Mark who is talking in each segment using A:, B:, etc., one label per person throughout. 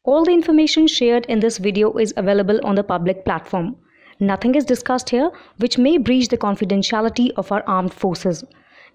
A: All the information shared in this video is available on the public platform. Nothing is discussed here which may breach the confidentiality of our armed forces.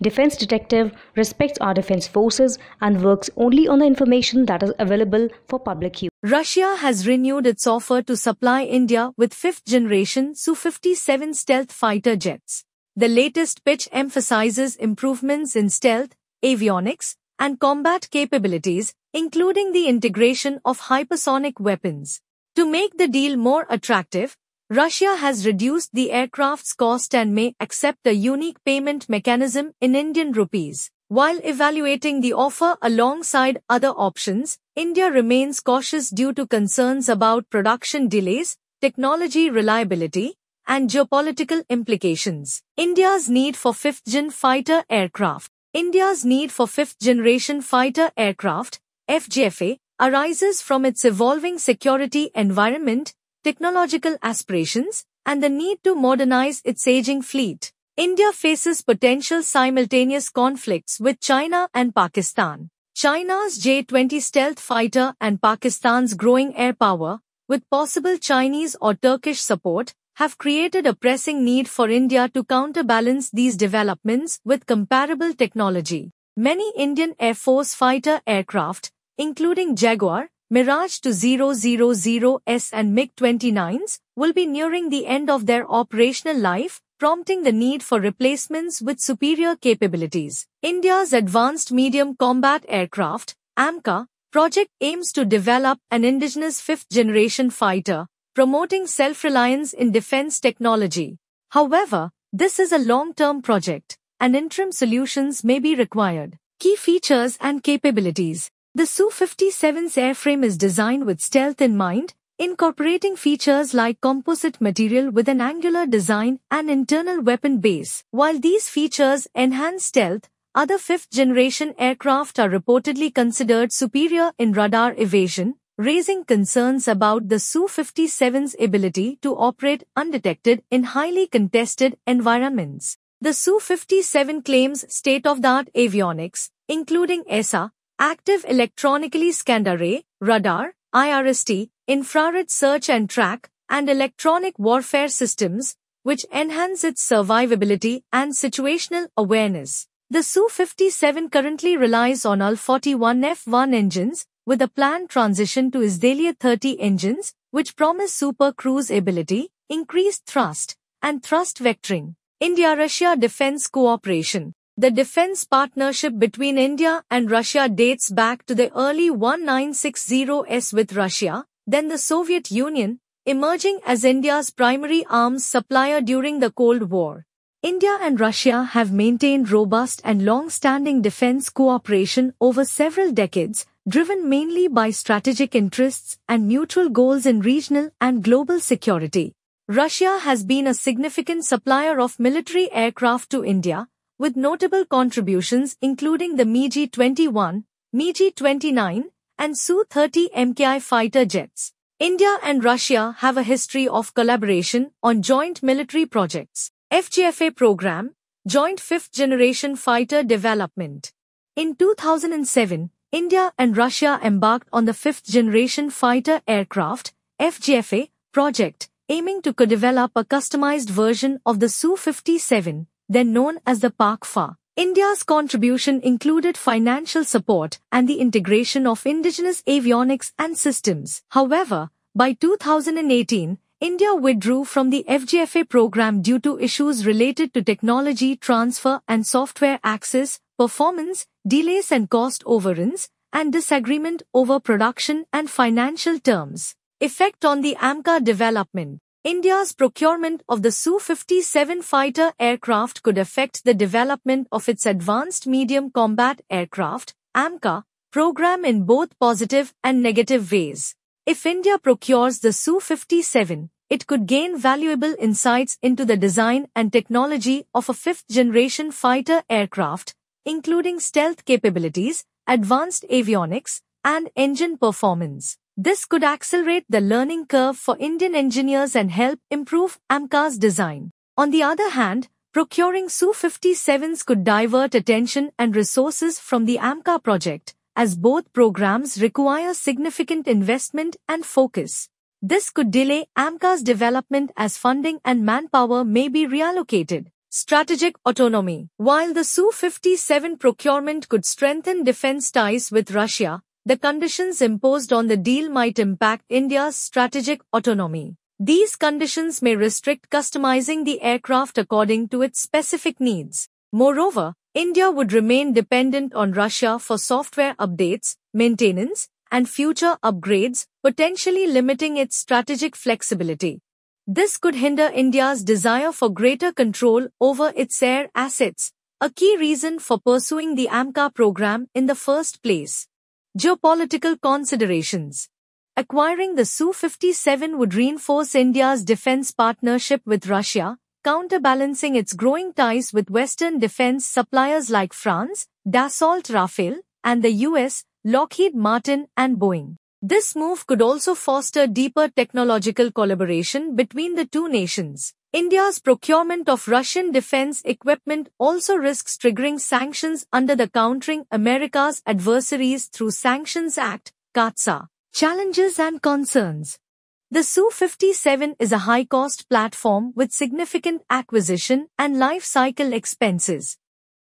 A: Defense Detective respects our defense forces and works only on the information that is available for public use.
B: Russia has renewed its offer to supply India with fifth-generation Su-57 stealth fighter jets. The latest pitch emphasizes improvements in stealth, avionics, and combat capabilities, including the integration of hypersonic weapons. To make the deal more attractive, Russia has reduced the aircraft's cost and may accept a unique payment mechanism in Indian rupees. While evaluating the offer alongside other options, India remains cautious due to concerns about production delays, technology reliability, and geopolitical implications. India's need for fifth-gen fighter aircraft. India's need for fifth-generation fighter aircraft, FGFA, arises from its evolving security environment, technological aspirations, and the need to modernize its aging fleet. India faces potential simultaneous conflicts with China and Pakistan. China's J-20 stealth fighter and Pakistan's growing air power, with possible Chinese or Turkish support, have created a pressing need for India to counterbalance these developments with comparable technology. Many Indian Air Force fighter aircraft, including Jaguar, Mirage 2000S and MiG-29s, will be nearing the end of their operational life, prompting the need for replacements with superior capabilities. India's Advanced Medium Combat Aircraft, AMCA, project aims to develop an indigenous fifth-generation fighter, promoting self-reliance in defense technology. However, this is a long-term project, and interim solutions may be required. Key features and capabilities. The Su-57's airframe is designed with stealth in mind, incorporating features like composite material with an angular design and internal weapon base. While these features enhance stealth, other fifth-generation aircraft are reportedly considered superior in radar evasion, raising concerns about the Su-57's ability to operate undetected in highly contested environments. The Su-57 claims state-of-the-art avionics, including ESA, active electronically scanned array, radar, IRST, infrared search and track, and electronic warfare systems, which enhance its survivability and situational awareness. The Su-57 currently relies on Al-41F1 engines, with a planned transition to Islalia-30 engines, which promise super cruise ability, increased thrust, and thrust vectoring. India-Russia Defense Cooperation. The defense partnership between India and Russia dates back to the early 1960s with Russia, then the Soviet Union, emerging as India's primary arms supplier during the Cold War. India and Russia have maintained robust and long-standing defense cooperation over several decades, driven mainly by strategic interests and mutual goals in regional and global security. Russia has been a significant supplier of military aircraft to India, with notable contributions including the MiG-21, MiG-29, and Su-30 MKI fighter jets. India and Russia have a history of collaboration on joint military projects. FGFA program, Joint Fifth-Generation Fighter Development. In 2007, India and Russia embarked on the fifth-generation fighter aircraft, FGFA, project, aiming to co-develop a customized version of the Su-57, then known as the Pak-FA. India's contribution included financial support and the integration of indigenous avionics and systems. However, by 2018, India withdrew from the FGFA program due to issues related to technology transfer and software access, performance, delays and cost overruns, and disagreement over production and financial terms. Effect on the AMCA development. India's procurement of the Su-57 fighter aircraft could affect the development of its Advanced Medium Combat Aircraft, AMCA, program in both positive and negative ways. If India procures the Su-57, it could gain valuable insights into the design and technology of a fifth-generation fighter aircraft, including stealth capabilities, advanced avionics, and engine performance. This could accelerate the learning curve for Indian engineers and help improve AMCA's design. On the other hand, procuring Su-57s could divert attention and resources from the AMCA project, as both programs require significant investment and focus. This could delay AMCA's development as funding and manpower may be reallocated. Strategic autonomy. While the Su-57 procurement could strengthen defense ties with Russia, the conditions imposed on the deal might impact India's strategic autonomy. These conditions may restrict customizing the aircraft according to its specific needs. Moreover, India would remain dependent on Russia for software updates, maintenance, and future upgrades, potentially limiting its strategic flexibility. This could hinder India's desire for greater control over its air assets, a key reason for pursuing the AMCA program in the first place. Geopolitical considerations. Acquiring the Su-57 would reinforce India's defense partnership with Russia, counterbalancing its growing ties with Western defense suppliers like France, Dassault Rafale, and the US, Lockheed Martin and Boeing. This move could also foster deeper technological collaboration between the two nations. India's procurement of Russian defense equipment also risks triggering sanctions under the Countering America's Adversaries Through Sanctions Act, CAATSA. Challenges and concerns. The Su-57 is a high-cost platform with significant acquisition and life cycle expenses.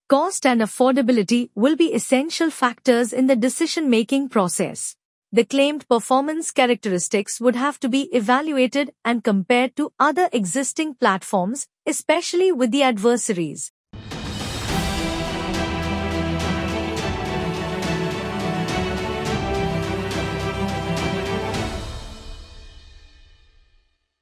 B: Cost and affordability will be essential factors in the decision-making process. The claimed performance characteristics would have to be evaluated and compared to other existing platforms, especially with the adversaries.